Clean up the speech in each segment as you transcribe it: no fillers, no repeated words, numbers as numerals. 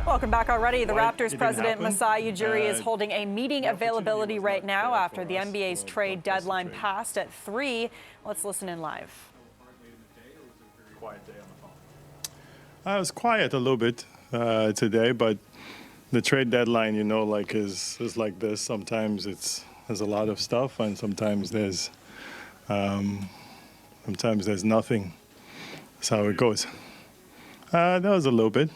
Welcome back already. The Why Raptors it president, didn't happen? Masai Ujiri, is holding a meeting the opportunity availability was right not now there after for the us, NBA's so trade don't press the deadline trade. passed at 3. Let's listen in live. Quiet day on the phone. It was quiet a little bit today, but the trade deadline, is like this. Sometimes there's a lot of stuff, and sometimes there's nothing. That's how it goes. That was a little bit.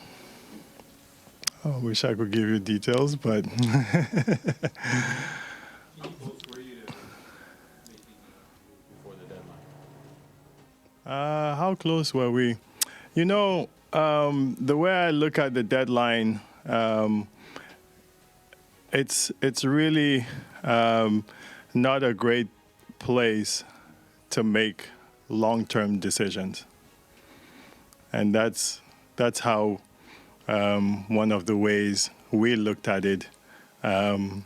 I wish I could give you details, but How close were you to making before the deadline? how close were we? The way I look at the deadline, it's really not a great place to make long-term decisions, and that's how one of the ways we looked at it in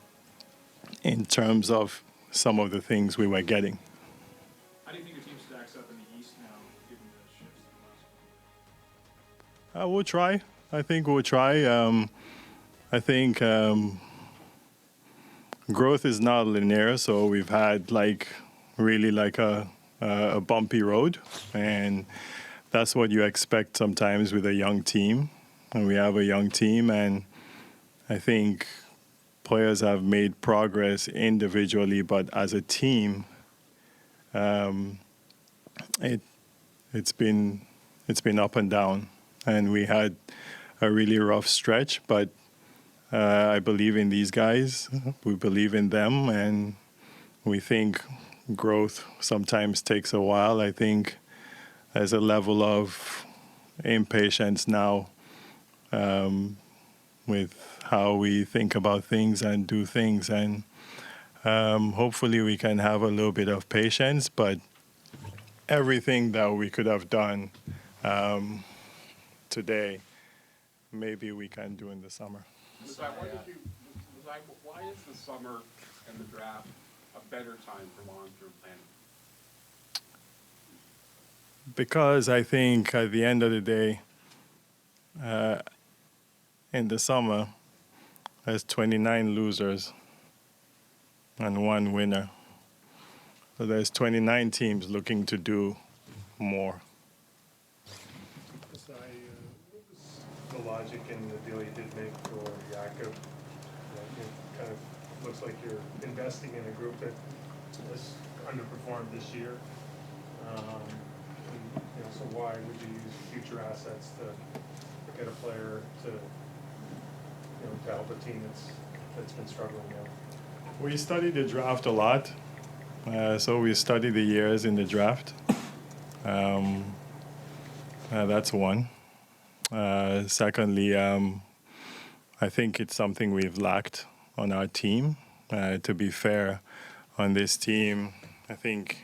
terms of some of the things we were getting. How do you think your team stacks up in the East now, given the shifts in the last We'll try. I think we'll try. I think growth is not linear, so we've had really a bumpy road, and that's what you expect sometimes with a young team. And we have a young team, and I think players have made progress individually, but as a team, it's been up and down, and we had a really rough stretch. But I believe in these guys. We believe in them, and we think growth sometimes takes a while. I think there's a level of impatience now with how we think about things and do things, and hopefully we can have a little bit of patience, but everything that we could have done today, maybe we can do in the summer. Masai, why is the summer and the draft a better time for long-term planning? Because I think at the end of the day, in the summer, there's 29 losers and 1 winner. So there's 29 teams looking to do more. Masai, what was the logic in the deal you did make for Jakob? It kind of looks like you're investing in a group that has underperformed this year. So why would you use future assets to get a player to help a team that's been struggling now? We studied the draft a lot. So we studied the years in the draft. That's one. Secondly, I think it's something we've lacked on our team. To be fair, on this team, I think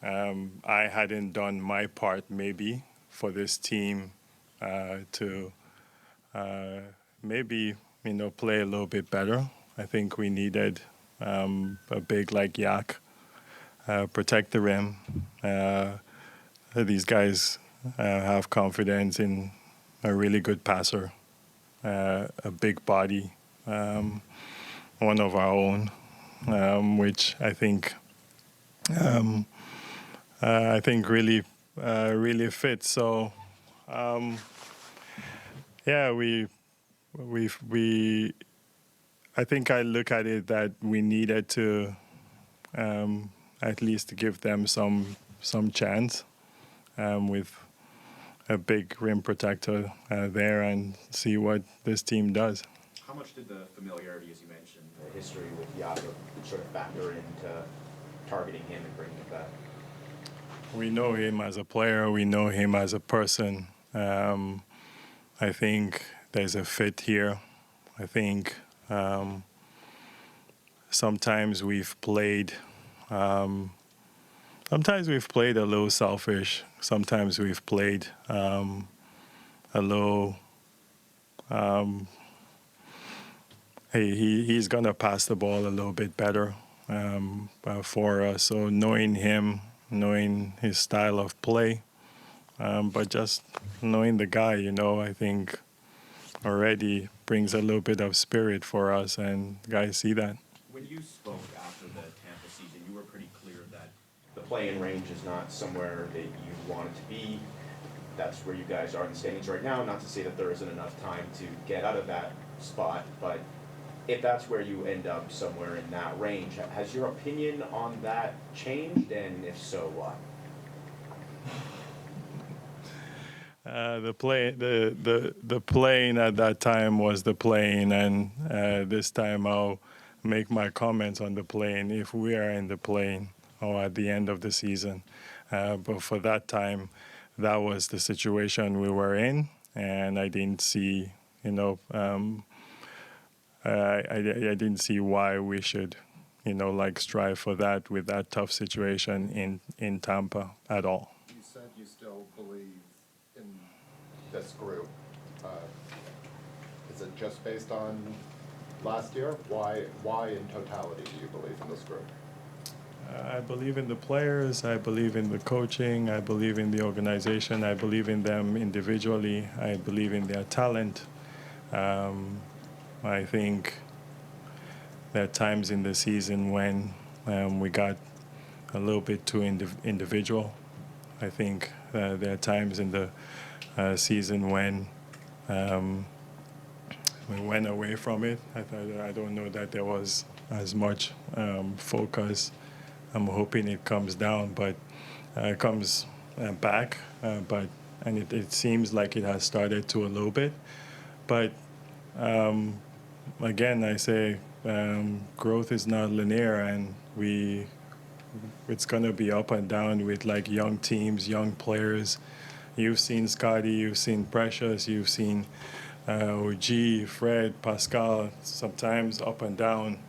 I hadn't done my part maybe for this team to maybe play a little bit better. I think we needed a big like Yak, protect the rim. These guys have confidence in a really good passer, a big body, one of our own, which I think really fits. So I think I look at it that we needed to at least give them some chance with a big rim protector there and see what this team does. How much did the familiarity, as you mentioned, the history with Jakob sort of factor into targeting him and bringing him back? We know him as a player. We know him as a person. I think there's a fit here. I think sometimes we've played a little selfish. Sometimes we've played a little. He's gonna pass the ball a little bit better for us. So knowing him, knowing his style of play, but just knowing the guy, I think already brings a little bit of spirit for us, and guys see that. When you spoke after the Tampa season, you were pretty clear that the play-in range is not somewhere that you want it to be. That's where you guys are in the standings right now. Not to say that there isn't enough time to get out of that spot, but if that's where you end up somewhere in that range, has your opinion on that changed, and if so, why? The plane at that time was the plane, and this time I'll make my comments on the plane if we are in the plane or at the end of the season. But for that time, that was the situation we were in, and I didn't see, I didn't see why we should, strive for that with that tough situation in Tampa at all. You said you still believe in this group. Is it just based on last year? Why in totality do you believe in this group? I believe in the players. I believe in the coaching. I believe in the organization. I believe in them individually. I believe in their talent. I think there are times in the season when we got a little bit too individual. I think there are times in the season when we went away from it. I don't know that there was as much focus. I'm hoping it comes down, but it comes back. And it seems like it has started to a little bit. But again, I say growth is not linear, and it's going to be up and down with like young teams, young players. You've seen Scotty, you've seen Precious, you've seen OG, Fred, Pascal. Sometimes up and down.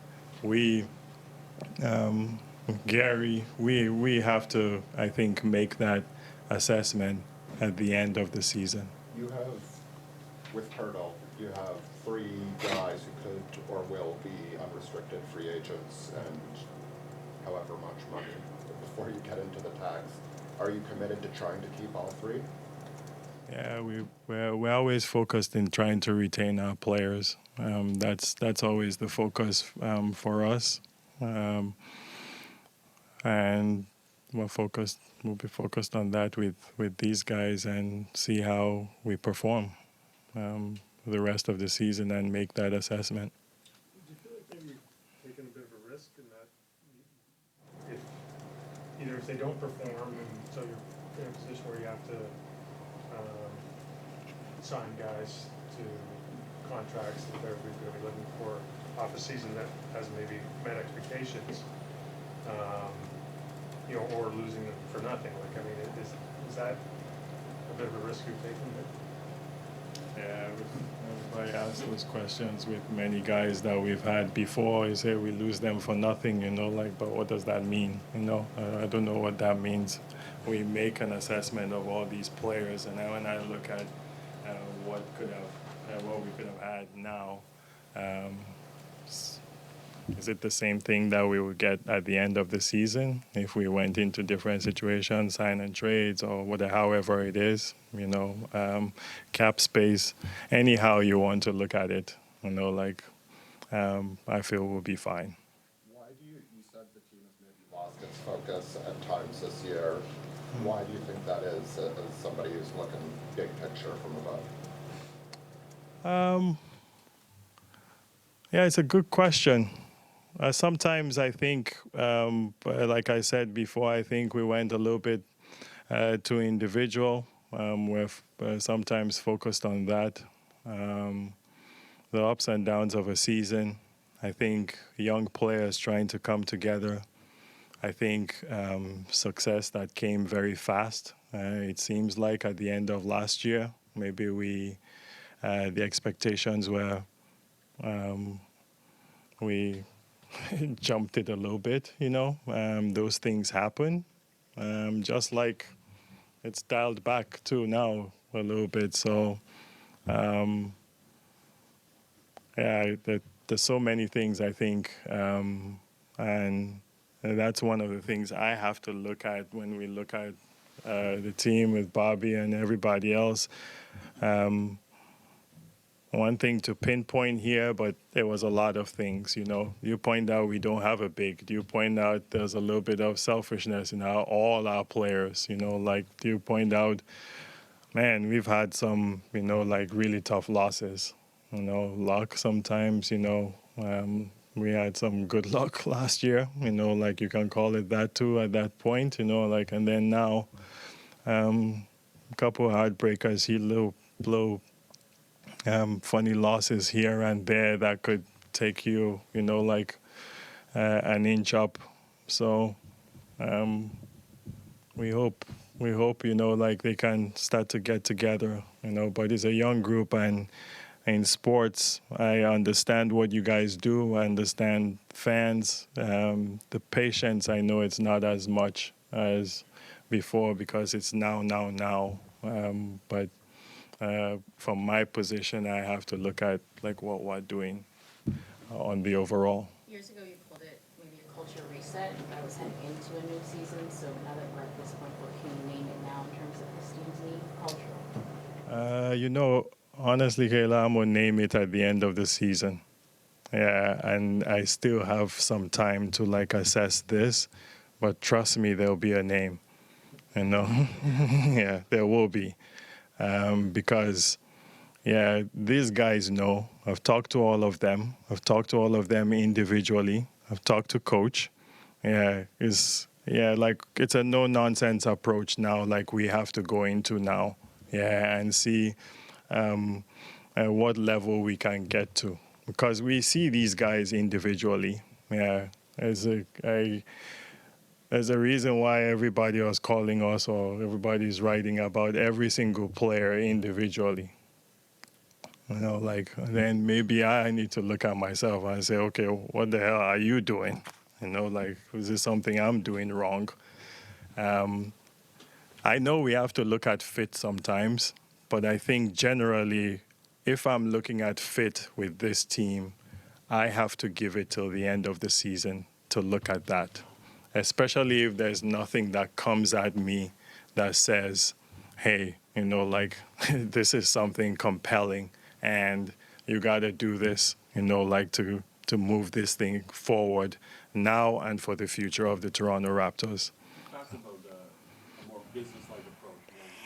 Gary, we have to, I think, make that assessment at the end of the season. You have, with Turtle, you have 3 guys who could or will be unrestricted free agents and however much money before you get into the tax. Are you committed to trying to keep all 3? Yeah, we're always focused in trying to retain our players. That's always the focus for us. And we'll be focused on that with these guys and see how we perform the rest of the season and make that assessment. Do you feel like maybe you're taking a bit of a risk in that if they don't perform, and so you're in a position where you have to sign guys to contracts that they're going to be looking for off a season that hasn't maybe met expectations, or losing them for nothing. Like, I mean, is that a bit of a risk you're taking? Yeah, everybody asks those questions with many guys that we've had before. You say we lose them for nothing, but what does that mean? I don't know what that means. We make an assessment of all these players, and when I look at what we could have had now, is it the same thing that we would get at the end of the season if we went into different situations, sign and trades, or whatever, however it is, cap space, anyhow you want to look at it, I feel we'll be fine. Why do you said the team has maybe lost its focus at times this year. Why do you think that is, as somebody who's looking big picture from above? Yeah, it's a good question. Sometimes I think, like I said before, I think we went a little bit too individual. We're sometimes focused on that. The ups and downs of a season. I think young players trying to come together. I think success that came very fast. It seems like at the end of last year, maybe the expectations were we jumped it a little bit, those things happen. Just like it's dialed back too now a little bit. So, there's so many things I think, and that's one of the things I have to look at when we look at the team with Bobby and everybody else. one thing to pinpoint here, but there was a lot of things, you know. You point out we don't have a big. You point out there's a little bit of selfishness in all our players, you know. Like, you point out, man, we've had some, you know, like really tough losses. You know, luck sometimes, you know. We had some good luck last year, you know, like you can call it that too at that point, you know, like, and then now a couple of heartbreakers, blow funny losses here and there that could take you, you know, like an inch up. So we hope, you know, like they can start to get together, you know, but it's a young group, and in sports, I understand what you guys do. I understand fans. The patience, I know it's not as much as before because it's now. But from my position, I have to look at like what we're doing on the overall. Years ago, you called it maybe a culture reset. That was heading into a new season. So now that we're at this point, what can you name it now in terms of this team's need, cultural? You know, honestly, Kayla, I'm going to name it at the end of the season. Yeah, and I still have some time to like assess this, but trust me, there'll be a name. You know, yeah, there will be. Because, yeah, these guys know. I've talked to all of them. I've talked to all of them individually. I've talked to coach. Yeah, like it's a no-nonsense approach now, like we have to go into now. Yeah, and see at what level we can get to. Because we see these guys individually. Yeah, there's a reason why everybody was calling us or everybody's writing about every single player individually. You know, like, then maybe I need to look at myself and say, okay, what the hell are you doing? You know, like, is this something I'm doing wrong? I know we have to look at fit sometimes, but I think generally, if I'm looking at fit with this team, I have to give it till the end of the season to look at that. Especially if there's nothing that comes at me that says, hey, you know, like, this is something compelling and you got to do this, you know, like to move this thing forward now and for the future of the Toronto Raptors. Talked about a more business-like approach.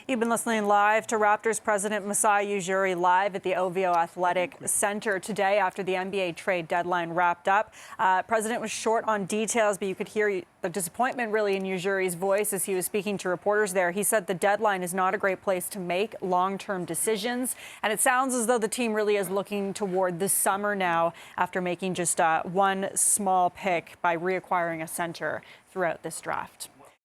You've been listening live to Raptors President Masai Ujiri live at the OVO Athletic Center today after the NBA trade deadline wrapped up. President was short on details, but you could hear the disappointment really in Ujiri's voice as he was speaking to reporters there. He said the deadline is not a great place to make long-term decisions, and it sounds as though the team really is looking toward this summer now after making just one small pick by reacquiring a center throughout this draft.